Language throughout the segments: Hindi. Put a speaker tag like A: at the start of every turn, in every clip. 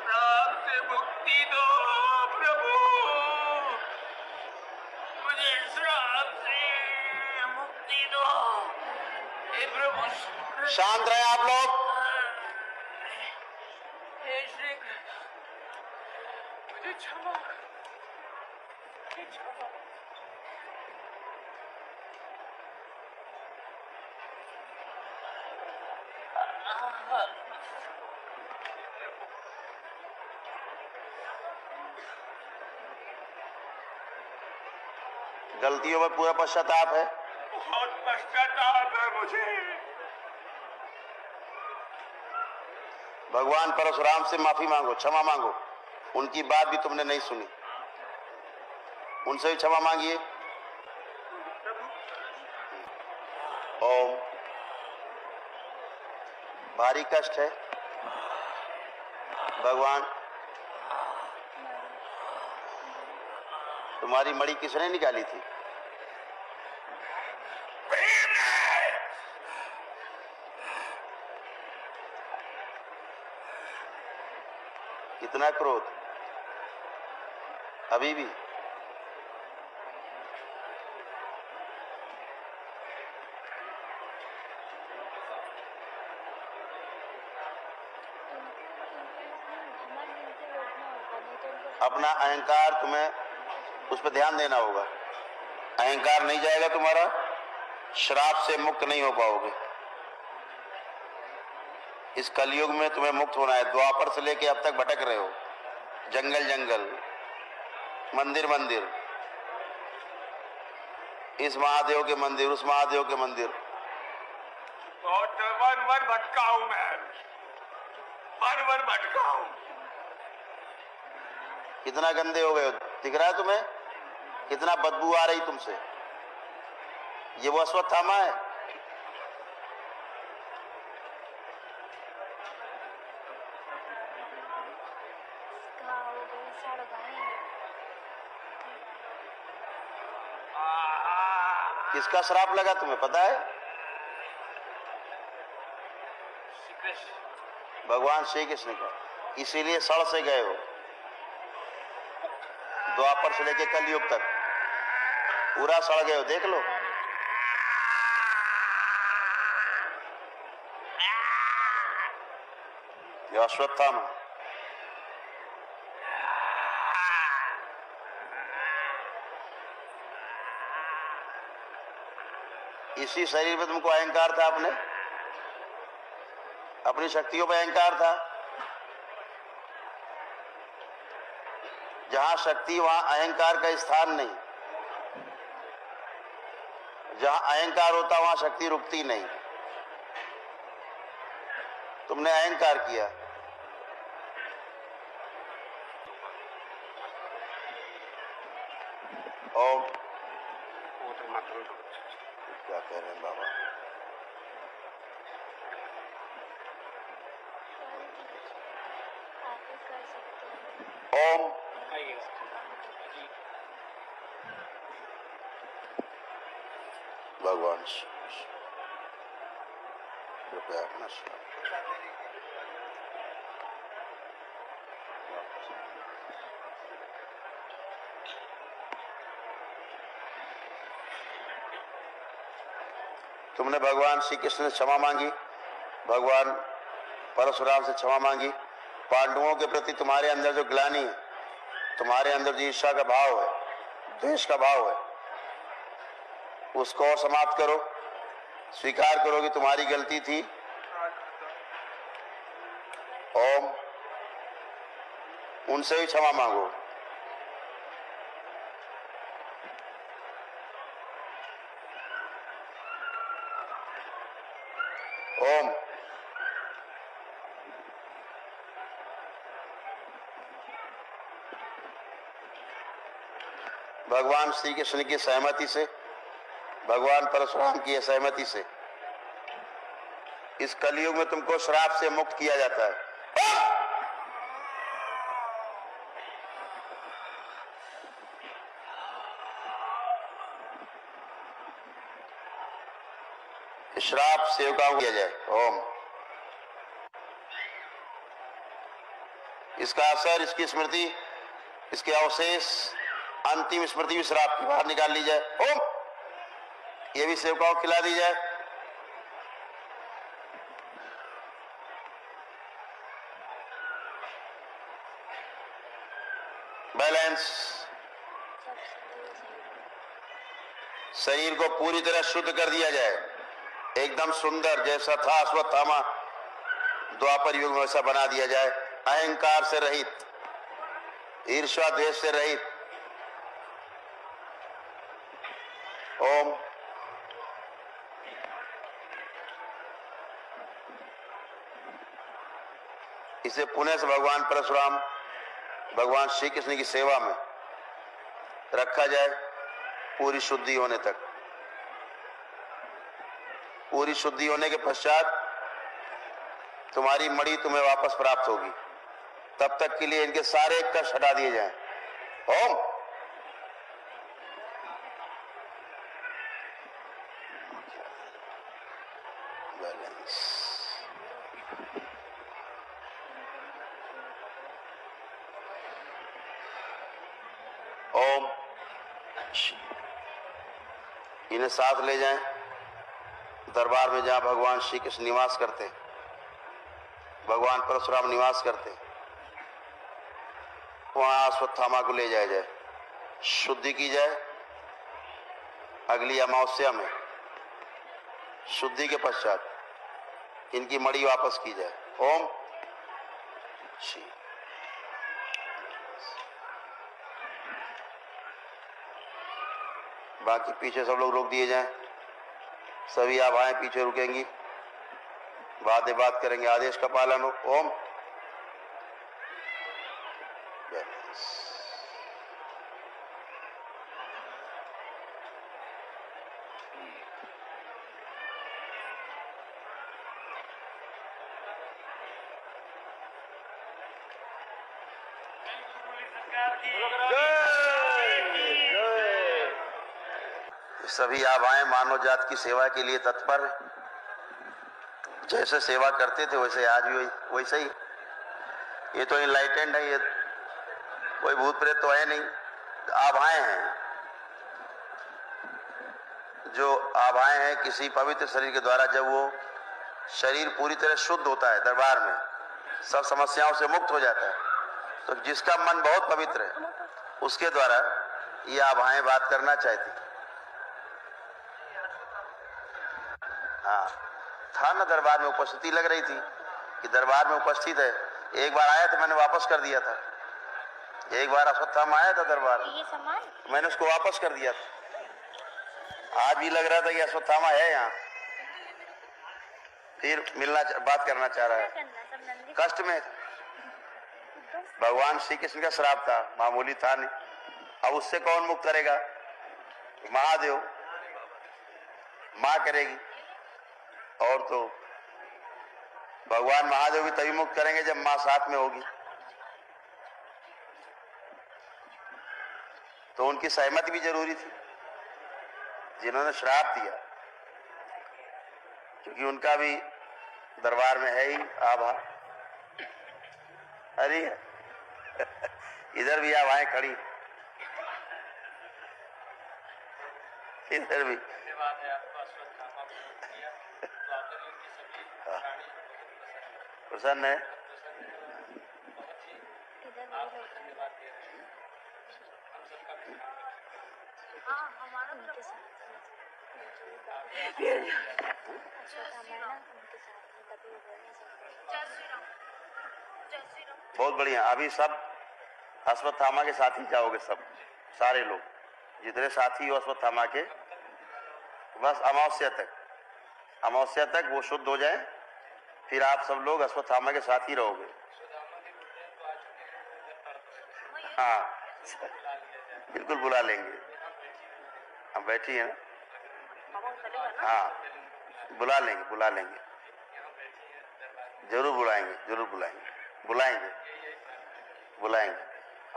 A: श्राप से मुक्ति दो प्रभु, मुझे श्राप से मुक्ति दो हे प्रभु।
B: शांत रहे आप लोग।
A: हे श्री कृष्ण, मुझे क्षमा करो, मुझे क्षमा करो।
B: गलतियों में पूरा पश्चाताप है।
A: बहुत पश्चाताप है मुझे।
B: भगवान परशुराम से माफी मांगो, क्षमा मांगो। उनकी बात भी तुमने नहीं सुनी, उनसे भी क्षमा मांगिए। ओम। भारी कष्ट है भगवान। तुम्हारी मणि किसने निकाली थी? कितना क्रोध अभी भी। अपना अहंकार तुम्हें उस पर ध्यान देना होगा। अहंकार नहीं जाएगा तुम्हारा, श्राप से मुक्त नहीं हो पाओगे। इस कलयुग में तुम्हें मुक्त होना है। द्वापर से लेके अब तक भटक रहे हो, जंगल जंगल, मंदिर मंदिर, इस महादेव के मंदिर, उस महादेव के मंदिर।
A: बहुत वर वर भटका हूं मैं, वर वर भटका हूं।
B: कितना गंदे हो गए हो, दिख रहा है तुम्हें? कितना बदबू आ रही तुमसे। ये वो अश्वत्थामा है। किसका श्राप लगा तुम्हें पता है? भगवान श्री कृष्ण का। इसीलिए सड़ से गए हो। द्वापर से लेके कलयुग तक पूरा सड़ गए हो, देख लो। ये अश्वत्थामा। इसी शरीर में तुमको अहंकार था, अपनी शक्तियों पर अहंकार था। जहां शक्ति वहां अहंकार का स्थान नहीं। जहां अहंकार होता वहां शक्ति रुकती नहीं। तुमने अहंकार किया। ओम। क्या कह रहे हैं बाबा? ओम। भगवान कृपया अपना श्राप। तुमने भगवान श्री कृष्ण से क्षमा मांगी, भगवान परशुराम से क्षमा मांगी। पांडवों के प्रति तुम्हारे अंदर जो ग्लानि है, तुम्हारे अंदर जो ईर्ष्या का भाव है, द्वेष का भाव है, उसको और समाप्त करो। स्वीकार करो कि तुम्हारी गलती थी। ओम। उनसे भी क्षमा मांगो। ओम। भगवान श्री कृष्ण की सहमति से, भगवान परशुराम की सहमति से इस कलयुग में तुमको श्राप से मुक्त किया जाता है। श्राप सेवकाओं किया जाए। ओम। इसका असर, इसकी स्मृति, इसके अवशेष, अंतिम स्मृति भी श्राप की बाहर निकाल ली जाए। ओम, ये भी सेवकाओं को खिला दी जाए। बैलेंस। शरीर को पूरी तरह शुद्ध कर दिया जाए, एकदम सुंदर, जैसा था अश्वत्थामा द्वापर युग में वैसा बना दिया जाए। अहंकार से रहित, ईर्ष्या द्वेष से रहित। ओम। इसे पुणे से भगवान परशुराम, भगवान श्री कृष्ण की सेवा में रखा जाए पूरी शुद्धि होने तक। पूरी शुद्धि होने के पश्चात तुम्हारी मणि तुम्हें वापस प्राप्त होगी। तब तक के लिए इनके सारे कष्ट हटा दिए जाएं। ओम। बैलेंस। ओम। इन्हें साथ ले जाएं दरबार में, जहां भगवान श्री कृष्ण निवास करते हैं, भगवान परशुराम निवास करते हैं। वहां अश्वत्थामा को ले जाया जाए, शुद्धि की जाए। अगली अमावस्या में शुद्धि के पश्चात इनकी मणि वापस की जाए। ओम। श्री। बाकी पीछे सब लोग रोक दिए जाएं। सभी आभाएं पीछे रुकेंगी, बात करेंगे, आदेश का पालन हो। ओम। सभी आभाएं मानव जात की सेवा के लिए तत्पर हैं। जैसे सेवा करते थे वैसे आज भी वैसे ही। ये तो इनलाइटेंड है, ये कोई भूत प्रेत तो है नहीं, आभाएं हैं। जो आभाएं हैं किसी पवित्र शरीर के द्वारा, जब वो शरीर पूरी तरह शुद्ध होता है, दरबार में सब समस्याओं से मुक्त हो जाता है, तो जिसका मन बहुत पवित्र है उसके द्वारा ये आभाएं बात करना चाहती। हाँ, था ना दरबार में उपस्थिति लग रही थी कि दरबार में उपस्थित है। एक बार आया था, मैंने वापस कर दिया था। एक बार अश्वत्थामा आया था दरबार, मैंने उसको वापस कर दिया था। आज भी लग रहा था कि अश्वत्थामा है यहाँ, फिर मिलना, बात करना चाह रहा है। कष्ट में भगवान श्री कृष्ण का श्राप था, मामूली था नहीं। अब उससे कौन मुक्त करेगा? महादेव, माँ करेगी। और तो भगवान महादेव भी तभी मुक्त करेंगे जब माँ साथ में होगी। तो उनकी सहमति भी जरूरी थी जिन्होंने श्राप दिया, क्योंकि उनका भी दरबार में है ही आभा। अरे इधर भी आभाएं खड़ी, इधर भी। प्रसन्न है। बहुत बढ़िया। अभी सब अश्वत्थामा के साथ ही जाओगे, सब सारे लोग जितने साथी हो अश्वत्थामा के, बस अमावस्या तक वो शुद्ध हो जाए, फिर आप सब लोग अश्वत्थामा के साथ ही रहोगे। हाँ बिल्कुल बुला लेंगे, हम बैठी हैं ना। हाँ बुला लेंगे, जरूर बुलाएंगे।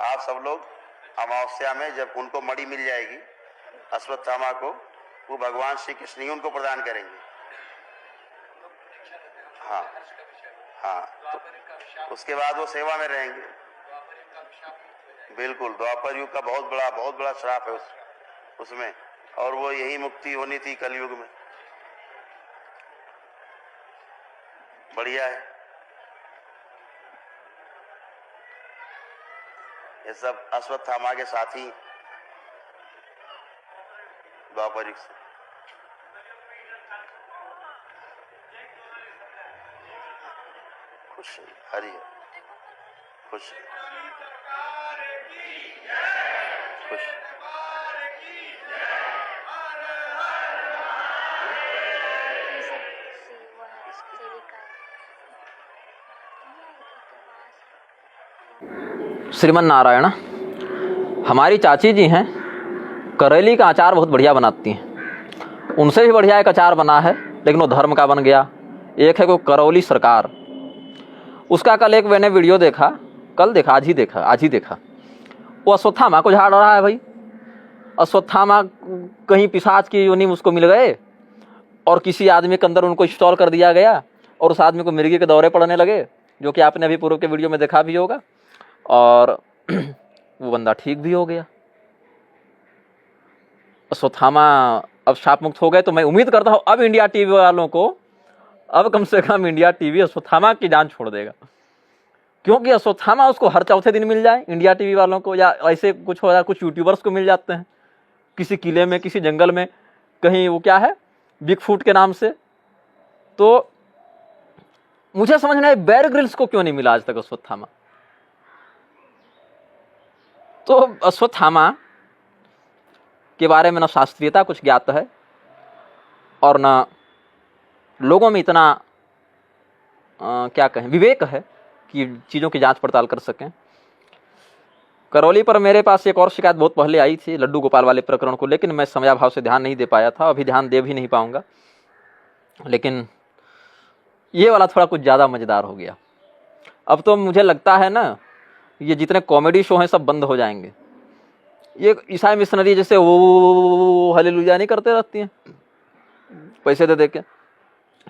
B: आप सब लोग अमावस्या में जब उनको मणि मिल जाएगी अश्वत्थामा को, वो भगवान श्री कृष्ण ही उनको प्रदान करेंगे। हाँ तो उसके बाद वो सेवा में रहेंगे। बिल्कुल, द्वापर युग का बहुत बड़ा श्राप है उसमें, और वो यही मुक्ति होनी थी कलयुग में। बढ़िया है। ये सब अश्वत्थामा के साथी द्वापर युग से। खुश हरि है, खुश खुश।
C: श्रीमन नारायण। हमारी चाची जी हैं, करेली का अचार बहुत बढ़िया बनाती हैं। उनसे भी बढ़िया एक अचार बना है, लेकिन वो धर्म का बन गया। एक है वो करौली सरकार, उसका कल एक मैंने वीडियो देखा, आज ही देखा। वो अश्वत्थामा को झाड़ रहा है भाई। अश्वत्थामा कहीं पिशाच की योनि में उसको मिल गए और किसी आदमी के अंदर उनको इंस्टॉल कर दिया गया और उस आदमी को मिर्गी के दौरे पड़ने लगे, जो कि आपने अभी पूर्व के वीडियो में देखा भी होगा, और वो बंदा ठीक भी हो गया। अश्वत्थामा अब शाप मुक्त हो गए, तो मैं उम्मीद करता हूँ अब इंडिया टीवी वालों को, अब कम से कम इंडिया टीवी अश्वत्थामा की जान छोड़ देगा, क्योंकि अश्वत्थामा उसको हर चौथे दिन मिल जाए इंडिया टीवी वालों को, या ऐसे कुछ हो जाए, कुछ यूट्यूबर्स को मिल जाते हैं किसी किले में, किसी जंगल में, कहीं वो क्या है बिग फूट के नाम से। तो मुझे समझ में आया बेयर ग्रिल्स को क्यों नहीं मिला आज तक अश्वत्थामा। तो अश्वत्थामा के बारे में न शास्त्रीयता कुछ ज्ञात है और न लोगों में इतना क्या कहें विवेक है कि चीज़ों की जांच पड़ताल कर सकें। करौली पर मेरे पास एक और शिकायत बहुत पहले आई थी लड्डू गोपाल वाले प्रकरण को, लेकिन मैं समयाभाव से ध्यान नहीं दे पाया था, अभी ध्यान दे भी नहीं पाऊंगा। लेकिन ये वाला थोड़ा कुछ ज़्यादा मज़ेदार हो गया। अब तो मुझे लगता है ना, ये जितने कॉमेडी शो हैं सब बंद हो जाएंगे। ये ईसाई मिशनरी जैसे वो हालेलुया नहीं करते रहती हैं पैसे दे के,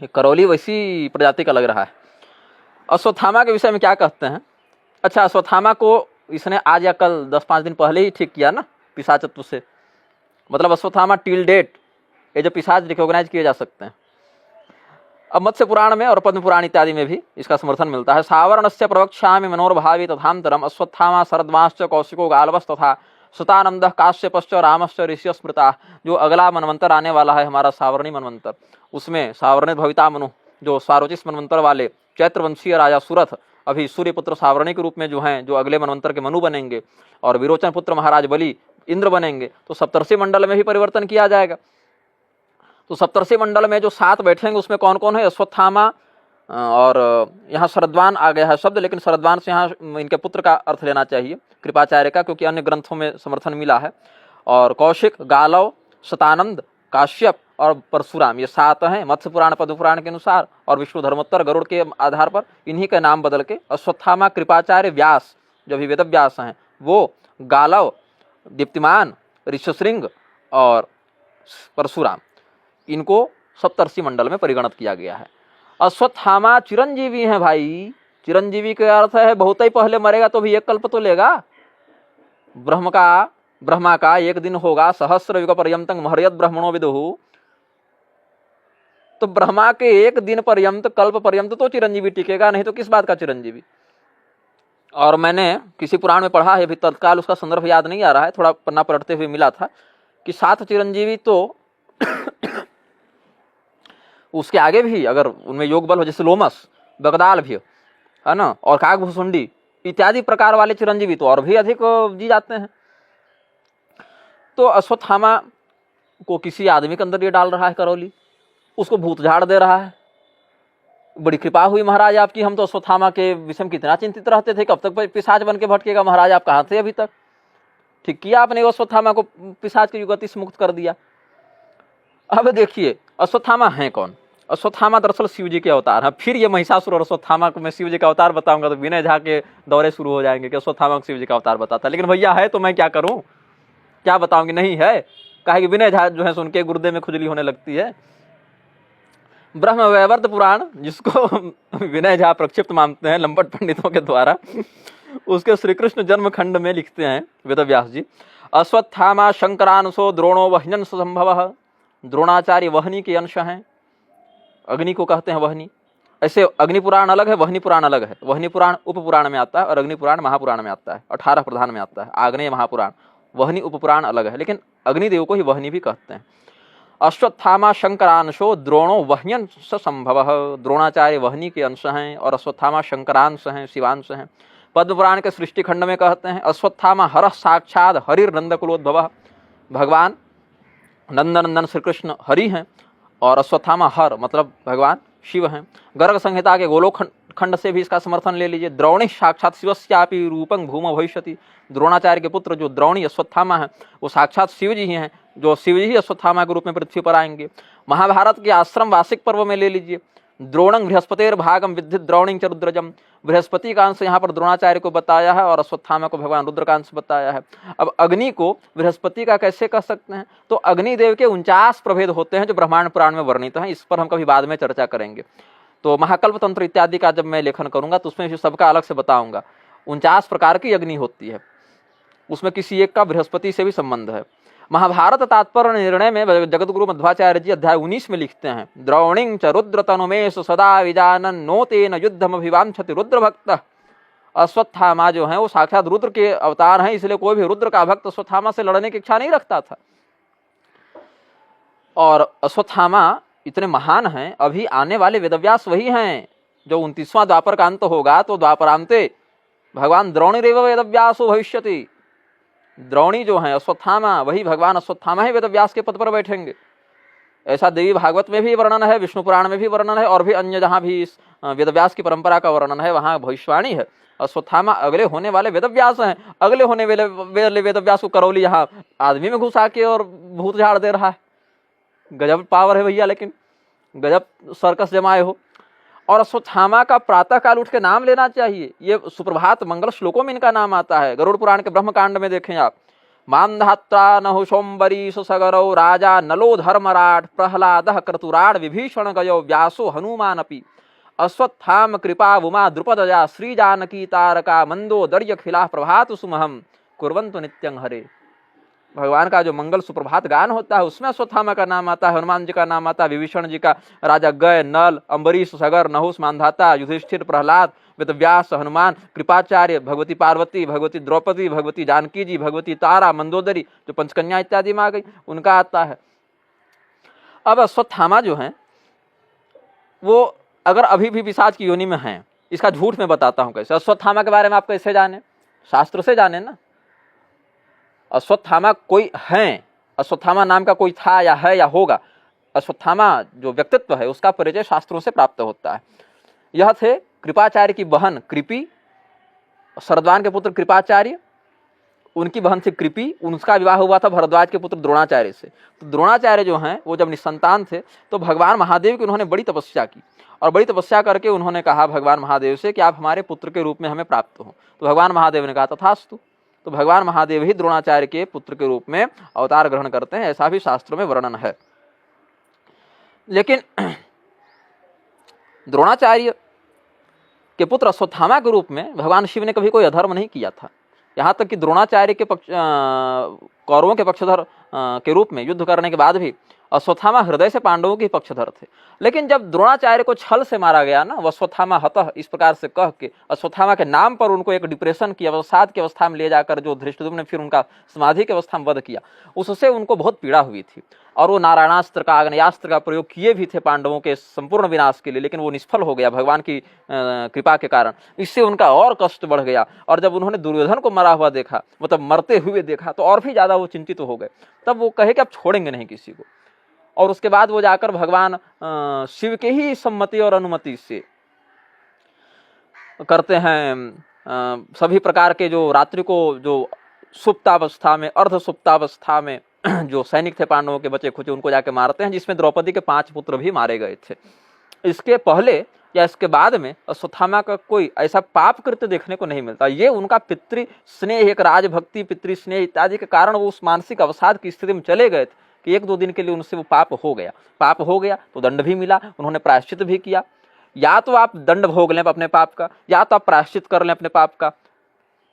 C: करौली वैसी प्रजाति का लग रहा है। अश्वत्थामा के विषय में क्या कहते हैं? अच्छा, अश्वत्थामा को इसने आज या कल 10-5 दिन पहले ही ठीक किया ना पिशाचत्व से, मतलब अश्वत्थामा टिल डेट ये जो पिशाच रिकॉग्नाइज किए जा सकते हैं। अब मत्स्य पुराण में और पद्म पुराण इत्यादि में भी इसका समर्थन मिलता है। सावरणस्य प्रवक्ष्यामि मनोर्भावी तथांतरम अश्वत्थामा शरद्वांश्च कौशिको गालवस् तथा सुतानंद काश्यपश्च रामश्च ऋषि स्मृता। जो अगला मनवंतर आने वाला है हमारा सावरणी मनवंतर, उसमें सावरणी भविता मनु जो स्वारोचिस मनवंतर वाले चैत्रवंशीय राजा सुरथ अभी सूर्यपुत्र सावरणी के रूप में जो हैं, जो अगले मनवंतर के मनु बनेंगे, और विरोचन पुत्र महाराज बलि इंद्र बनेंगे। तो सप्तर्षि मंडल में भी परिवर्तन किया जाएगा। तो सप्तर्षि मंडल में जो 7 बैठेंगे उसमें कौन कौन है? अश्वत्थामा, और यहाँ शरद्वान आ गया है शब्द, लेकिन शरद्वान से यहाँ इनके पुत्र का अर्थ लेना चाहिए कृपाचार्य का, क्योंकि अन्य ग्रंथों में समर्थन मिला है। और कौशिक, गालव, शतानंद, काश्यप और परशुराम, ये 7 हैं मत्स्य पुराण पद्म पुराण के अनुसार, और विष्णु धर्मोत्तर गरुड़ के आधार पर इन्हीं के नाम बदल के अश्वत्थामा, कृपाचार्य, व्यास जो अभी वेद व्यास हैं वो, गालव, दीप्तिमान, ऋषशृंग और परशुराम, इनको सप्तर्षि मंडल में परिगणित किया गया है। अश्वत्थामा चिरंजीवी हैं भाई। चिरंजीवी का अर्थ है बहुत ही पहले मरेगा तो भी एक कल्प तो लेगा। ब्रह्मा का एक दिन होगा सहस्र युग पर्यंतं महर्यत ब्रह्मणो विदुः। तो ब्रह्मा के एक दिन पर्यंत, कल्प पर्यंत तो चिरंजीवी टिकेगा, नहीं तो किस बात का चिरंजीवी। और मैंने किसी पुराण में पढ़ा है, अभी तत्काल उसका संदर्भ याद नहीं आ रहा है, थोड़ा पन्ना पलटते हुए मिला था कि 7 चिरंजीवी तो उसके आगे भी अगर उनमें योग बल हो, जैसे लोमस, बगदाल भी है ना, और काकभुसुंडी इत्यादि प्रकार वाले चिरंजीवी तो और भी अधिक जी जाते हैं। तो अश्वत्थामा को किसी आदमी के अंदर ये डाल रहा है करौली, उसको भूत झाड़ दे रहा है। बड़ी कृपा हुई महाराज आपकी, हम तो अश्वत्थामा के विषय में कितना चिंतित रहते थे, कब तक पिशाच बन के भटकेगा महाराज, आप कहाँ थे अभी तक। ठीक किया आपने, अश्वत्थामा को पिशाच की युगति से मुक्त कर दिया। अब देखिए अश्वत्थामा है कौन? अश्वत्थामा दरअसल शिव जी के अवतार है। फिर ये महिषासुर और अश्वत्थामा को मैं शिव जी का अवतार बताऊंगा तो विनय झा के दौरे शुरू हो जाएंगे कि अश्वत्थामा को शिव जी का अवतार बताता, लेकिन भैया है तो मैं क्या करूं, क्या बताऊंगी, नहीं है कहे कि विनय झा जो है सुन के गुर्दे में खुजली होने लगती है। ब्रह्मवैवर्त पुराण, जिसको विनय झा प्रक्षिप्त मानते हैं लंपट पंडितों के द्वारा, उसके श्री कृष्ण जन्म खंड में लिखते हैं वेदव्यास जी, अश्वत्थामा शंकरांशो द्रोणो वह्न्यंश संभव। द्रोणाचार्य वहनी के अंश हैं, अग्नि को कहते हैं वहनी। ऐसे अग्नि पुराण अलग है, वहनी पुराण अलग है। वहनी पुराण उप पुराण में आता है और अग्नि पुराण महापुराण में आता है, 18 प्रधान में आता है। आग्नेय महापुराण, वहनी उप पुराण अलग है, लेकिन अग्निदेव को ही वहनी भी कहते हैं। अश्वत्थामा शंकरांशो द्रोणो वह्न्यंश संभव। द्रोणाचार्य वहनी के अंश हैं और अश्वत्थामा शंकरांश हैं, शिवांश हैं। पद्म पुराण के सृष्टि खंड में कहते हैं, अश्वत्थामा हर साक्षात हरिर नंदकुलोद्भव। भगवान नंदनंदन श्री कृष्ण हरि हैं और अश्वत्थामा हर मतलब भगवान शिव हैं। गर्ग संहिता के गोलोक खंड से भी इसका समर्थन ले लीजिए। द्रोणी साक्षात शिवस्यापि रूपं भूम भविष्यति। द्रोणाचार्य के पुत्र जो द्रोणी अश्वत्थामा है वो साक्षात शिव जी ही हैं, जो शिव जी ही अश्वत्थामा के रूप में पृथ्वी पर आएंगे। महाभारत के आश्रम वार्षिक पर्व में ले लीजिए, द्रोणं बृहस्पतिर भागम विद्धि द्रोणिं च रुद्रजम। बृहस्पति का अंश यहाँ पर द्रोणाचार्य को बताया है और अश्वत्थामा को भगवान रुद्र का अंश बताया है। अब अग्नि को बृहस्पति का कैसे कह सकते हैं? तो अग्निदेव के 49 प्रभेद होते हैं जो ब्रह्मांड पुराण में वर्णित हैं। इस पर हम कभी बाद में चर्चा करेंगे। तो महाकल्प तंत्र इत्यादि का जब मैं लेखन करूंगा तो उसमें सबका अलग से बताऊंगा। 49 प्रकार की अग्नि होती है, उसमें किसी एक का बृहस्पति से भी संबंध है। महाभारत तात्पर्य निर्णय में जगतगुरु मध्वाचार्य जी अध्याय 19 में लिखते हैं, द्रोणिं च रुद्र तनुमेश सदा विजानन नो तेन युद्धमभिवांछति रुद्र भक्त। अश्वत्थामा जो है वो साक्षात रुद्र के अवतार हैं, इसलिए कोई भी रुद्र का भक्त अश्वत्थामा से लड़ने की इच्छा नहीं रखता था। और अश्वत्थामा इतने महान हैं, अभी आने वाले वेदव्यास वही हैं। जो 29वां द्वापर का अंत होगा तो द्वापरांते भगवान द्रोणिरेव वेदव्यासो भविष्यति। द्रोणी जो है अश्वत्थामा, वही भगवान अश्वत्थामा ही वेदव्यास के पद पर बैठेंगे। ऐसा देवी भागवत में भी वर्णन है, विष्णु पुराण में भी वर्णन है, और भी अन्य जहाँ भी इस वेदव्यास की परंपरा का वर्णन है वहाँ भविष्यवाणी है। अश्वत्थामा अगले होने वाले वेदव्यास हैं। अगले होने वाले वेदव्यास को करौली यहाँ आदमी में घुसा के और भूत झाड़ दे रहा है। गजब पावर है भैया, लेकिन गजब सर्कस जमाए हो। और अश्वत्थामा का प्रातः काल उठ के नाम लेना चाहिए। ये सुप्रभात मंगल श्लोकों में इनका नाम आता है। गरुड़ पुराण के ब्रह्मकांड में देखें आप, मान्धात्रा नहुषोम्बरीश सगरौ राजा नलो धर्मराट प्रहलादः क्रतुराड विभीषण गयो व्यासो हनुमानपि। अश्वत्थाम कृपा उमा द्रुपदया श्री जानकी तारका मंदोदर्य खिला प्रभात सुमहम कुर्वन्तु नित्यं हरे। भगवान का जो मंगल सुप्रभात गान होता है उसमें अश्वत्थामा का नाम आता है, हनुमान जी का नाम आता है, विभीषण जी का, राजा गय, नल, अम्बरीश, सगर, नहुष, मानधाता, युधिष्ठिर, प्रहलाद, वेदव्यास, हनुमान, कृपाचार्य, भगवती पार्वती, भगवती द्रौपदी, भगवती जानकी जी, भगवती तारा, मंदोदरी जो पंचकन्या इत्यादि में आ गई, उनका आता है। अब अश्वत्थामा जो है वो अगर अभी भी पिशाच की योनि में हैं, इसका झूठ मैं बताता हूँ कैसे। अश्वत्थामा के बारे में आप कैसे जाने? शास्त्र से जाने ना। अश्वत्थामा कोई है, अश्वत्थामा नाम का कोई था या है या होगा। अश्वत्थामा जो व्यक्तित्व है उसका परिचय शास्त्रों से प्राप्त होता है। यह थे कृपाचार्य की बहन कृपी, शरद्वान के पुत्र कृपाचार्य, उनकी बहन थी कृपी, उनका विवाह हुआ था भरद्वाज के पुत्र द्रोणाचार्य से। तो द्रोणाचार्य जो हैं वो जब निसंतान थे तो भगवान महादेव की उन्होंने बड़ी तपस्या की, और बड़ी तपस्या करके उन्होंने कहा भगवान महादेव से कि आप हमारे पुत्र के रूप में हमें प्राप्त हो। तो भगवान महादेव ने कहा तथास्तु। तो भगवान महादेव ही द्रोणाचार्य के पुत्र के रूप में अवतार ग्रहण करते हैं, ऐसा भी शास्त्रों में वर्णन है। लेकिन द्रोणाचार्य के पुत्र अश्वत्थामा के रूप में भगवान शिव ने कभी कोई अधर्म नहीं किया था। यहाँ तक कि द्रोणाचार्य के कौरवों के पक्षधर के रूप में युद्ध करने के बाद भी अश्वत्थामा हृदय से पांडवों के पक्षधर थे। लेकिन जब द्रोणाचार्य को छल से मारा गया ना, अश्वत्थामा हतः इस प्रकार से कह के अश्वत्थामा के नाम पर उनको एक डिप्रेशन की अवसाद की अवस्था में ले जाकर जो धृष्टद्युम्न ने फिर उनका समाधि की अवस्था में वध किया, उससे उनको बहुत पीड़ा हुई थी। और वो नारायणास्त्र का, आग्नेयास्त्र का प्रयोग किए भी थे पांडवों के संपूर्ण विनाश के लिए, लेकिन वो निष्फल हो गया भगवान की कृपा के कारण। इससे उनका और कष्ट बढ़ गया। और जब उन्होंने दुर्योधन को मरा हुआ देखा, मतलब मरते हुए देखा, तो और भी ज्यादा वो चिंतित हो गए। तब वो कहे कि अब छोड़ेंगे नहीं किसी को। और उसके बाद वो जाकर भगवान शिव के ही सम्मति और अनुमति से करते हैं सभी प्रकार के जो रात्रि को जो सुप्तावस्था में, अर्ध सुप्तावस्था में जो सैनिक थे पांडवों के बचे खुचे, उनको जाके मारते हैं, जिसमें द्रौपदी के 5 पुत्र भी मारे गए थे। इसके पहले या इसके बाद में अश्वत्थामा का कोई ऐसा पाप कृत्य देखने को नहीं मिलता। ये उनका पितृ स्नेह, एक राजभक्ति, पितृ स्नेह इत्यादि के कारण वो उस मानसिक अवसाद की स्थिति में चले गए थे कि 1-2 दिन के लिए उनसे वो पाप हो गया तो दंड भी मिला, उन्होंने प्रायश्चित भी किया। या तो आप दंड भोग लें अपने पाप का, या तो आप प्रायश्चित कर लें अपने पाप का,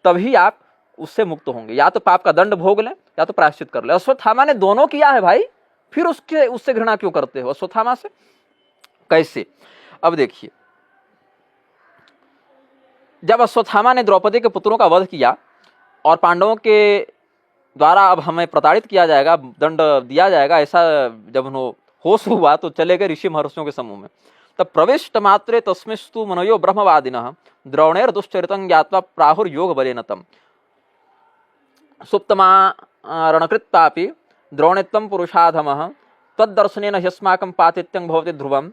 C: तभी आप उससे मुक्त होंगे। या तो पाप का दंड भोग लें या तो प्रायश्चित कर लें। अश्वत्थामा ने दोनों किया है भाई, फिर उससे घृणा क्यों करते हो अश्वत्थामा से? कैसे? अब देखिए, जब अश्वत्थामा ने द्रौपदी के पुत्रों का वध किया और पांडवों के द्वारा अब हमें प्रताड़ित किया जाएगा, दंड दिया जाएगा, ऐसा जब उन्हें होश हुआ तो चले गए ऋषि महर्षियों के समूह में। तब प्रविष्ट मात्रे तस्मिस्तु मनयो ब्रह्मवादिनः द्रोणेर दुश्चरितं ज्ञात्वा प्राहुर योग बलेन तम सुप्तमा रणकृत्तापि द्रोणित्वं पुरुषाधमः तद्दर्शनेन ह्यस्माकं पातित्यं भवति ध्रुवं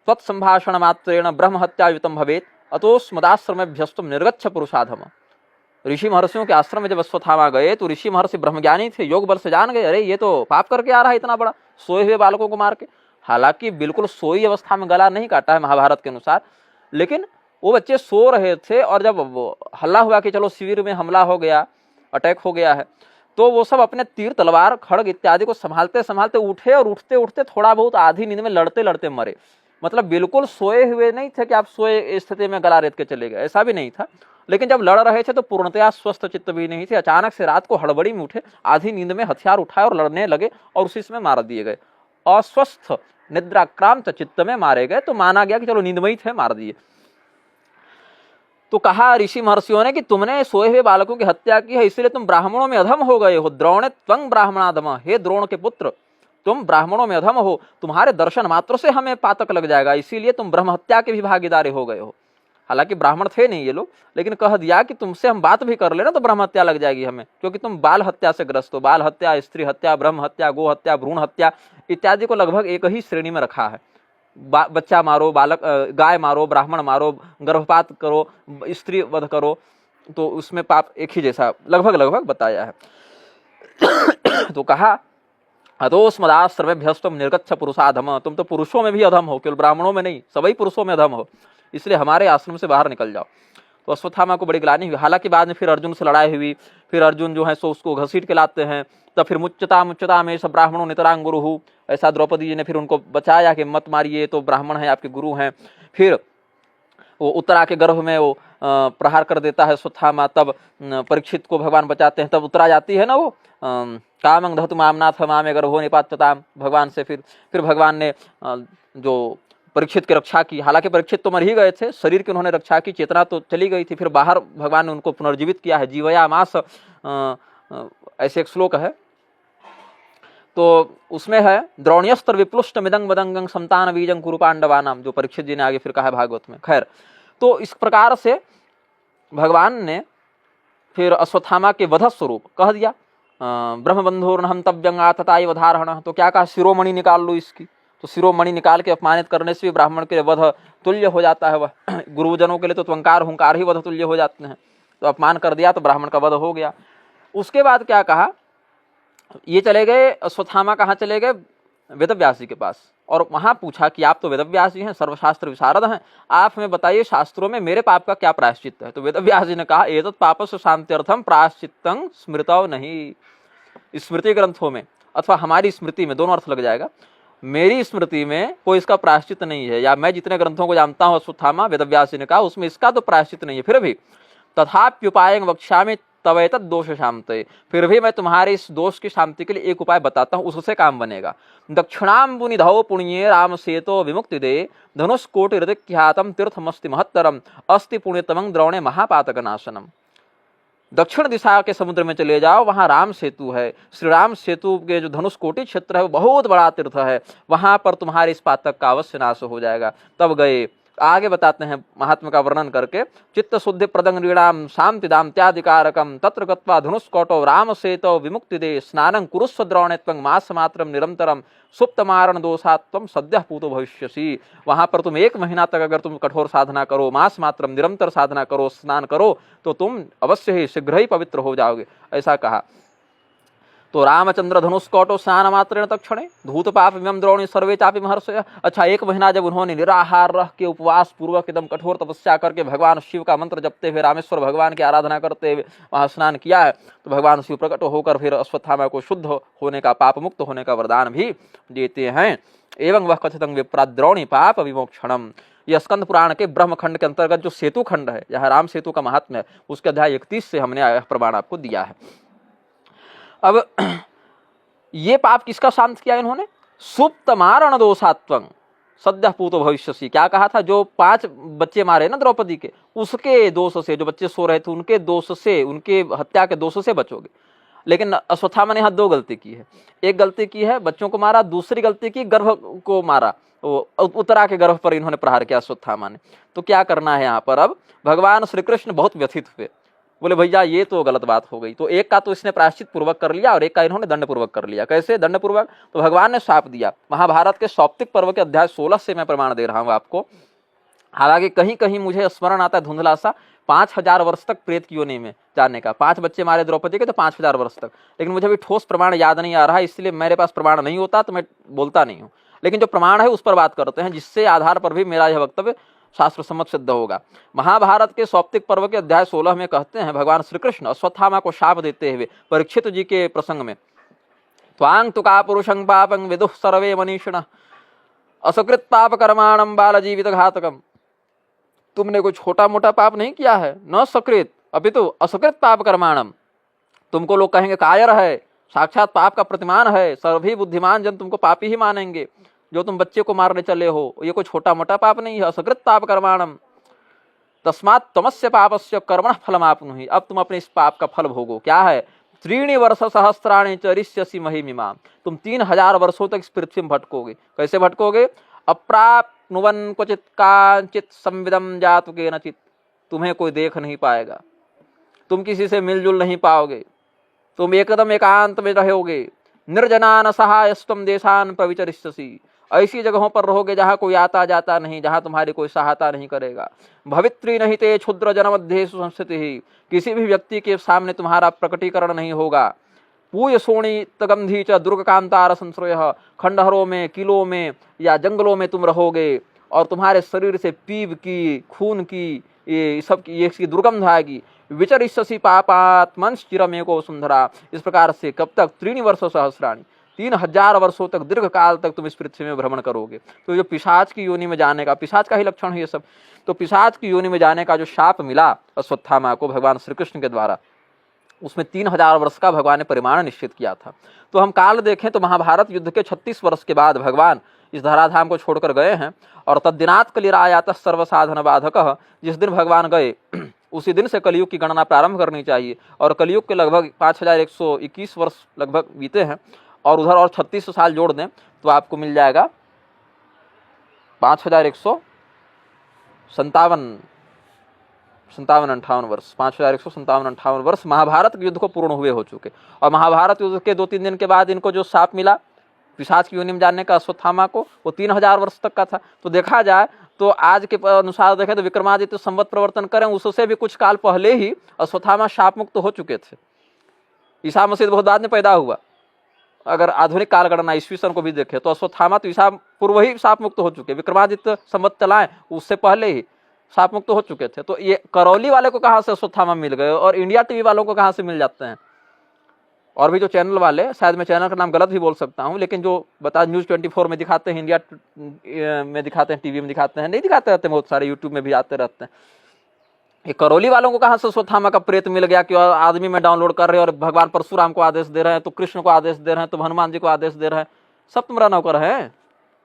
C: त्वत्संभाषण मात्रेण ब्रह्महत्यायुतं भवेत् अतोस्मदाश्रमेभ्यस्तुम निर्गच्छ पुरुषाधम। ऋषि महर्षियों के आश्रम में जब अश्वत्थामा गए तो ऋषि महर्षि ब्रह्मज्ञानी थे, योग बल से जान गए, अरे ये तो पाप करके आ रहा है इतना बड़ा, सोए हुए बालकों को मार के। हालांकि बिल्कुल सोई अवस्था में गला नहीं काटा है महाभारत के अनुसार, लेकिन वो बच्चे सो रहे थे और जब हल्ला हुआ कि चलो शिविर में हमला हो गया, अटैक हो गया है, तो वो सब अपने तीर तलवार खड़ग इत्यादि को संभालते संभालते उठे और उठते उठते थोड़ा बहुत आधी नींद में लड़ते लड़ते मरे। मतलब बिल्कुल सोए हुए नहीं थे कि आप सोए स्थिति में गला रेत के चले गए, ऐसा भी नहीं था। लेकिन जब लड़ रहे थे तो पूर्णतया स्वस्थ चित्त भी नहीं थे। अचानक से रात को हड़बड़ी में उठे, आधी नींद में हथियार उठाए और लड़ने लगे और उसी समय मार दिए गए। अस्वस्थ निद्राक्रांत चित्त में मारे गए, तो माना गया कि चलो नींद में ही थे, मार दिए। तो कहा ऋषि महर्षियों ने कि तुमने सोए हुए बालकों की हत्या की है, इसलिए तुम ब्राह्मणों में अधम हो गए हो। द्रोणे त्वं ब्राह्मणाधम, हे द्रोण के पुत्र तुम ब्राह्मणों में अधम हो, तुम्हारे दर्शन मात्र से हमें पातक लग जाएगा, इसीलिए तुम ब्रह्म हत्या के भी भागीदार हो गए हो। हालांकि ब्राह्मण थे नहीं ये लोग, लेकिन कह दिया कि तुमसे हम बात भी कर लेना तो ब्रह्म हत्या लग जाएगी हमें, क्योंकि तुम बाल हत्या से ग्रस्त हो। बाल हत्या, स्त्री हत्या, ब्रह्म हत्या, गो हत्या, भ्रूण हत्या इत्यादि को लगभग एक ही श्रेणी में रखा है। बच्चा मारो, बालक गाय मारो, ब्राह्मण मारो, गर्भपात करो, स्त्री वध करो, तो उसमें पाप एक ही जैसा लगभग बताया है। तो कहा अतोस्मदाश्रमेभ्यस्तुम निर्गच्छ पुरुषाधम, तुम तो पुरुषों में भी अधम हो, केवल ब्राह्मणों में नहीं, सभी पुरुषों में अधम हो, इसलिए हमारे आश्रम से बाहर निकल जाओ। तो अश्वत्थामा को बड़ी ग्लानि हुई। हालांकि बाद में फिर अर्जुन से लड़ाई हुई, फिर अर्जुन जो है सो उसको घसीट के लाते हैं, तब फिर मुच्यता में सब ब्राह्मणों नितरांग गुरु, ऐसा द्रौपदी जी ने फिर उनको बचाया कि मत मारिए, तो ब्राह्मण है आपके गुरु हैं। फिर वो उत्तरा के गर्भ में वो प्रहार कर देता है अश्वत्थामा, तब परीक्षित को भगवान बचाते हैं, तब उत्तरा जाती है ना वो कामं दहतु मामनाथ मामे गर्भो निपात्यताम भगवान से। फिर भगवान ने जो परीक्षित की रक्षा की। हालांकि परीक्षित तो मर ही गए थे, शरीर की उन्होंने रक्षा की, चेतना तो चली गई थी। फिर बाहर भगवान ने उनको पुनर्जीवित किया है, जीवया मास ऐसे एक श्लोक है, तो उसमें है द्रोण्यस्त्र विप्लुष्ट मिदंग मदंगं संतान बीजं कुरु पांडवानाम, जो परीक्षित जी ने आगे फिर कहा है भागवत में। खैर, तो इस प्रकार से भगवान ने फिर अश्वत्थामा के वध स्वरूप कह दिया ब्रह्मबंधुर्न हंतव्यं आतताय वधारहण, तो क्या कहा, शिरोमणि निकाल लो इसकी। तो शिरोमणि निकाल के अपमानित करने से भी ब्राह्मण के वध तुल्य हो जाता है। वह गुरुजनों के लिए तो त्वंकार हुंकार ही वध तुल्य हो जाते हैं, तो अपमान कर दिया तो ब्राह्मण का वध हो गया। उसके बाद क्या कहा, ये चले गए अश्वत्थामा, कहाँ चले गए, वेदव्यास जी के पास, और वहां पूछा कि आप तो वेदव्यास जी हैं, सर्वशास्त्र विशारद हैं, आप हमें बताइए शास्त्रों में मेरे पाप का क्या प्रायश्चित है। तो वेदव्यास जी ने कहा एतत् पापस्य शांत्यर्थम प्रायश्चित्तं स्मृतौ नहीं। स्मृति ग्रंथों में अथवा हमारी स्मृति में, दोनों अर्थ लग जाएगा, मेरी स्मृति में कोई इसका प्रायश्चित नहीं है, या मैं जितने ग्रंथों को जानता हूँ अश्वत्थामा, वेदव्यास जी ने कहा उसमें इसका तो प्रायश्चित नहीं है। फिर भी तथाप्युपायं वक्ष्यामि तव एतद् दोष शांतये, फिर भी मैं तुम्हारे इस दोष की शांति के लिए एक उपाय बताता हूँ, उससे काम बनेगा। दक्षिणाम्बु निधौ पुण्ये राम सेतो विमुक्ति दे धनुष कोटि हृदयख्यातम तीर्थमस्ति महत्तरम अस्ति पुण्यतमं द्रोणे महापातक नाशनम। दक्षिण दिशा के समुद्र में चले जाओ, वहां राम सेतु है, श्री राम सेतु के जो धनुष कोटि क्षेत्र है वो बहुत बड़ा तीर्थ है, वहां पर तुम्हारे इस पातक का अवश्य नाश हो जाएगा। तब गए, आगे बताते हैं महात्मा का वर्णन करके, चित्त शुद्धि प्रदं ऋणाम शांतिदाम त्यादिकारकम तत्र गत्वा धनुष्कोटो राम सेतो विमुक्ति दे स्नानं कुरुस्व द्रोणे त्वं मास मात्रम निरंतरम सुप्तमारण दोषात्वम सद्यः पूतो भविष्यसि। वहां पर तुम 1 महीना तक अगर तुम कठोर साधना करो, मास मात्रम निरंतर साधना करो, स्नान करो, तो तुम अवश्य ही शीघ्र ही पवित्र हो जाओगे, ऐसा कहा। तो रामचंद्र धनुष कौटो स्नान मात्रेण तत्क्षणे धूत पाप विमम द्रोणी सर्वे चापि महर्षय। अच्छा, एक महीना जब उन्होंने निराहार रह के उपवास पूर्वक एकदम कठोर तपस्या करके भगवान शिव का मंत्र जपते हुए रामेश्वर भगवान की आराधना करते हुए वहाँ स्नान किया है, तो भगवान शिव प्रकट होकर फिर अश्वत्थामा को शुद्ध होने का, पाप मुक्त होने का वरदान भी देते हैं। एवं वह कथितं विप्राद्रोणी पाप विमोक्षणम। यह स्कंद पुराण के ब्रह्मखंड के अंतर्गत जो सेतु खंड है, जहाँ राम सेतु का महात्म्य है, उसके अध्याय 31 से हमने यह प्रमाण आपको दिया है। अब ये पाप किसका शांत किया इन्होंने? सुप्त मारण दोषात्वं सद्य पूतो भविष्यसि। क्या कहा था? जो 5 बच्चे मारे ना द्रौपदी के, उसके दोष से, जो बच्चे सो रहे थे उनके दोष से, उनके हत्या के दोष से बचोगे। लेकिन अश्वत्थामा ने यहाँ 2 गलती की है। एक गलती की है बच्चों को मारा, दूसरी गलती की गर्भ को मारा, उत्तरा के गर्भ पर इन्होंने प्रहार किया अश्वत्थामा ने। तो क्या करना है यहाँ पर? अब भगवान श्री कृष्ण बहुत व्यथित हुए, बोले भैया ये तो गलत बात हो गई। तो एक का तो इसने प्रायश्चित पूर्वक कर लिया और एक का इन्होंने दंड पूर्वक कर लिया। कैसे दंड पूर्वक? तो भगवान ने शाप दिया। महाभारत के सौप्तिक पर्व के अध्याय 16 से मैं प्रमाण दे रहा हूँ आपको। हालांकि कहीं कहीं मुझे स्मरण आता है धुंधला सा, 5000 वर्ष तक प्रेत की योनि में जाने का। 5 बच्चे मारे द्रौपदी के तो 5000 वर्ष तक, लेकिन मुझे अभी ठोस प्रमाण याद नहीं आ रहा है, इसलिए मेरे पास प्रमाण नहीं होता तो मैं बोलता नहीं हूँ। लेकिन जो प्रमाण है उस पर बात करते हैं, जिससे आधार पर भी मेरा यह वक्तव्य शास्त्र सम्मत सिद्ध होगा। महाभारत के सौप्तिक पर्व के अध्याय 16 में कहते हैं भगवान श्री कृष्ण अश्वत्थामा को शाप देते हुए परीक्षित जी के प्रसंग में, त्वां तु का पुरुषं पापं विदुः सर्वे मनीषिणः असकृत पाप कर्माणं बाल जीवित घातकम। तुमने कोई छोटा मोटा पाप नहीं किया है, न सकृत अपितु असकृत पाप कर्माणम। तुमको लोग कहेंगे कायर है, साक्षात पाप का प्रतिमान है, सभी बुद्धिमान जन तुमको पापी ही मानेंगे। जो तुम बच्चे को मारने चले हो ये कोई छोटा मोटा पाप नहीं है, असकृत पाप कर्माणम। तस्मात् तमस्य पापस्य कर्मणः फलमाप्नुहि। अब तुम अपने इस पाप का फल भोगो। क्या है? 3 वर्ष सहस्राणि चरिष्यसि महिमिमाम्। तुम 3000 वर्षों तक इस पृथ्वी में भटकोगे। कैसे भटकोगे? अप्राप्नुवन् क्वचित् कांचित् संविदं जातु केनचित्। तुम्हें कोई देख नहीं पाएगा, तुम किसी से मिलजुल नहीं पाओगे, तुम एकदम एकांत में रहोगे। निर्जनान सहायस्त्वं देशान प्रविचरिष्यसि। ऐसी जगहों पर रहोगे जहाँ कोई आता जाता नहीं, जहाँ तुम्हारी कोई सहायता नहीं करेगा। भवित्री नहीं ते क्षुद्र जनमध्येषु संस्थितिः। किसी भी व्यक्ति के सामने तुम्हारा प्रकटीकरण नहीं होगा। पूय सोणी तगंधी च दुर्गकांतार संश्रयः। खंडहरों में, किलों में या जंगलों में तुम रहोगे और तुम्हारे शरीर से पीप की, खून की, ये सब की ये इसकी दुर्गंध आएगी। विचरिष्यसि पापात्मंश्च चिरमेको सुंदरा। इस प्रकार से कब तक? 3 वर्ष सहस्राणि, 3000 वर्षों तक, दीर्घ काल तक तुम इस पृथ्वी में भ्रमण करोगे। तो जो पिशाच की योनि में जाने का, पिशाच का ही लक्षण है ये सब, तो पिशाच की योनि में जाने का जो शाप मिला अश्वत्थामा को भगवान श्री कृष्ण के द्वारा, उसमें 3000 वर्ष का भगवान ने परिमाण निश्चित किया था। तो हम काल देखें तो महाभारत युद्ध के 36 वर्ष के बाद भगवान इस धराधाम को छोड़कर गए हैं। और तद्दिनात् कलिरायातः सर्वसाधन बाधकः। जिस दिन भगवान गए उसी दिन से कलयुग की गणना प्रारंभ करनी चाहिए। और कलयुग के लगभग 5121 वर्ष लगभग बीते हैं, और उधर और 36 साल जोड़ दें तो आपको मिल जाएगा 5157 वर्ष। 5157 वर्ष महाभारत युद्ध को पूर्ण हुए हो चुके। और महाभारत युद्ध के 2-3 दिन के बाद इनको जो शाप मिला पिशाच की योनि में जानने का अश्वत्थामा को, वो 3000 वर्ष तक का था। तो देखा जाए तो आज के अनुसार देखें तो विक्रमादित्य संवत प्रवर्तन करें उससे भी कुछ काल पहले ही अश्वत्थामा शाप मुक्त हो चुके थे। ईसा मसीह बहुत बाद में पैदा हुआ। अगर आधुनिक काल गणना ईस्वी सन को भी देखें तो अश्वत्थामा तो ईसा पूर्व ही शाप मुक्त हो चुके। विक्रमादित्य संवत चलाएं उससे पहले ही शाप मुक्त हो चुके थे। तो ये करौली वाले को कहाँ से अश्वत्थामा मिल गए और इंडिया टीवी वालों को कहाँ से मिल जाते हैं? और भी जो चैनल वाले, शायद मैं चैनल का नाम गलत भी बोल सकता हूँ, लेकिन जो बता न्यूज़ 24 में दिखाते हैं, इंडिया में दिखाते हैं, टीवी में दिखाते हैं, नहीं दिखाते रहते, बहुत सारे यूट्यूब में भी आते रहते हैं। ये करौली वालों को कहाँ से अश्वत्थामा का प्रेत मिल गया कि आदमी में डाउनलोड कर रहे हैं और भगवान परशुराम को आदेश दे रहे हैं, तो कृष्ण को आदेश दे रहे हैं, तो हनुमान जी को आदेश दे रहे हैं। सब तुम्हारा नौकर है,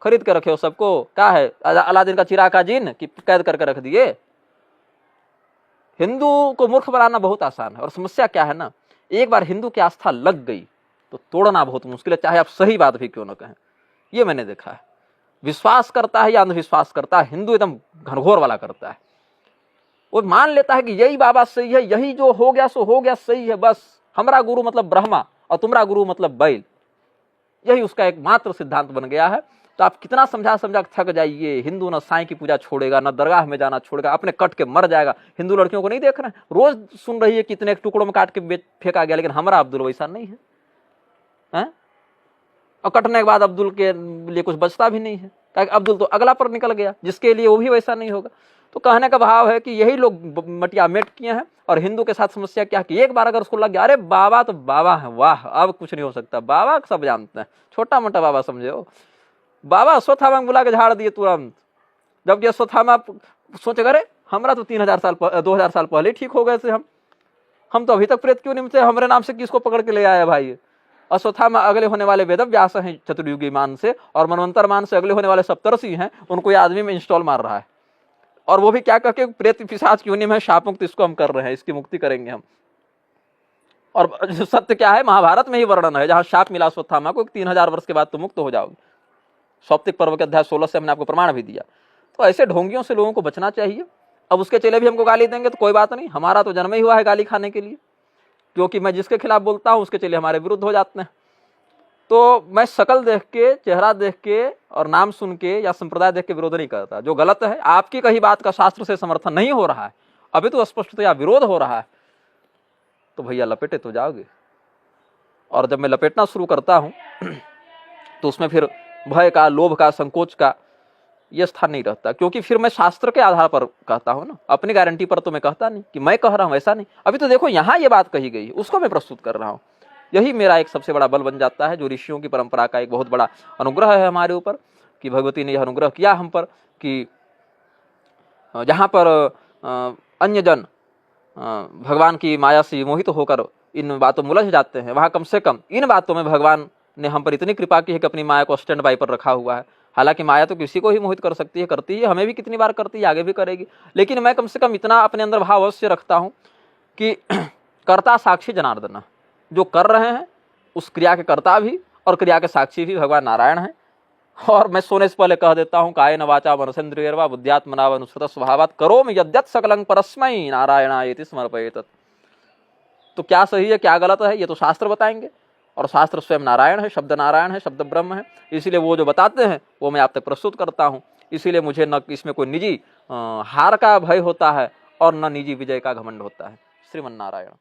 C: खरीद कर रखे हो सबको। क्या है अलादीन का चिराग का जिन कि कैद करके रख दिए। हिंदू को मूर्ख बनाना बहुत आसान है। और समस्या क्या है ना, एक बार हिंदू की आस्था लग गई तो तोड़ना बहुत मुश्किल है, चाहे आप सही बात भी क्यों न कहें। ये मैंने देखा है। विश्वास करता है या अंधविश्वास करता है, हिंदू एकदम घनघोर वाला करता है। वो मान लेता है कि यही बाबा सही है, यही जो हो गया सो हो गया, सही है, बस हमारा गुरु मतलब ब्रह्मा और तुम्हारा गुरु मतलब बैल, यही उसका एकमात्र सिद्धांत बन गया है। तो आप कितना समझा थक जाइए, हिंदू न साईं की पूजा छोड़ेगा, न दरगाह में जाना छोड़ेगा, अपने कट के मर जाएगा। हिंदू लड़कियों को नहीं देख रहे हैं, रोज सुन रही है कितने टुकड़ों में काट के फेंका गया, लेकिन हमारा अब्दुल वैसा नहीं है। हैं? और कटने के बाद अब्दुल के लिए कुछ बचता भी नहीं है, क्योंकि अब्दुल तो अगला पर निकल गया जिसके लिए वो भी वैसा नहीं होगा। तो कहने का भाव है कि यही लोग मटिया मेट किए हैं। और हिंदू के साथ समस्या क्या कि एक बार अगर उसको लग गया अरे बाबा तो बाबा है, वाह अब कुछ नहीं हो सकता, बाबा सब जानते हैं, छोटा मोटा बाबा समझे हो, बाबा अश्वत्थामा बुला के झाड़ दिए तुरंत। जबकि अश्वत्थामा सोचे अरे हमारा तो 2000 साल पहले ठीक हो गए थे, हम तो अभी तक प्रेत क्यों नहीं मिलते, हमारे नाम से किसको पकड़ के ले आया भाई। अश्वत्थामा अगले होने वाले वेदव्यास हैं चतुर्युगी मान से, और मनवंतर मान से अगले होने वाले सप्तर्षि हैं, उनको ये आदमी में इंस्टॉल मार रहा है। और वो भी क्या कह के प्रेत पिशाच की योनि में शाप मुक्त इसको हम कर रहे हैं, इसकी मुक्ति करेंगे हम। और सत्य क्या है, महाभारत में ही वर्णन है जहां शाप मिला अश्वत्थामा को 3000 वर्ष के बाद तो मुक्त हो जाओगे। सौप्तिक पर्व के अध्याय 16 से हमने आपको प्रमाण भी दिया। तो ऐसे ढोंगियों से लोगों को बचना चाहिए। अब उसके चेले भी हमको गाली देंगे तो कोई बात नहीं, हमारा तो जन्म ही हुआ है गाली खाने के लिए, क्योंकि मैं जिसके खिलाफ बोलता हूं उसके चेले हमारे विरुद्ध हो जाते हैं। तो मैं शकल देख के, चेहरा देख के और नाम सुन के या संप्रदाय देख के विरोध नहीं करता। जो गलत है, आपकी कही बात का शास्त्र से समर्थन नहीं हो रहा है, अभी तो स्पष्टतया विरोध हो रहा है, तो भैया लपेटे तो जाओगे। और जब मैं लपेटना शुरू करता हूं तो उसमें फिर भय का, लोभ का, संकोच का यह स्थान नहीं रहता, क्योंकि फिर मैं शास्त्र के आधार पर कहता हूं ना, अपनी गारंटी पर तो मैं कहता नहीं कि मैं कह रहा हूं, ऐसा नहीं। अभी तो देखो यहां ये बात कही गई, उसको मैं प्रस्तुत कर रहा हूं। यही मेरा एक सबसे बड़ा बल बन जाता है, जो ऋषियों की परंपरा का एक बहुत बड़ा अनुग्रह है हमारे ऊपर, कि भगवती ने यह अनुग्रह किया हम पर कि जहां पर अन्य जन भगवान की माया से मोहित होकर इन बातों में उलझ जाते हैं, वहां कम से कम इन बातों में भगवान ने हम पर इतनी कृपा की है कि अपनी माया को स्टैंड बाई पर रखा हुआ है। हालांकि माया तो किसी को ही मोहित कर सकती है, करती है, हमें भी कितनी बार करती है, आगे भी करेगी, लेकिन मैं कम से कम इतना अपने अंदर भाव अवश्य रखता हूं कि कर्ता साक्षी जनार्दन, जो कर रहे हैं उस क्रिया के कर्ता भी और क्रिया के साक्षी भी भगवान नारायण हैं। और मैं सोने से पहले कह देता हूं, कायेन वाचा मनसेन्द्रियर्वा बुद्ध्यात्मना अनुसृत स्वभावात् करोमि यद्यत् सकलं परस्मै नारायणायेति समर्पयेत्। तो क्या सही है क्या गलत है ये तो शास्त्र बताएंगे, और शास्त्र स्वयं नारायण है, शब्द नारायण है, शब्द ब्रह्म है, इसीलिए वो जो बताते हैं वो मैं आप तक प्रस्तुत करता हूं। इसीलिए मुझे न इसमें कोई निजी हार का भय होता है और न निजी विजय का घमंड होता है। श्रीमन नारायण।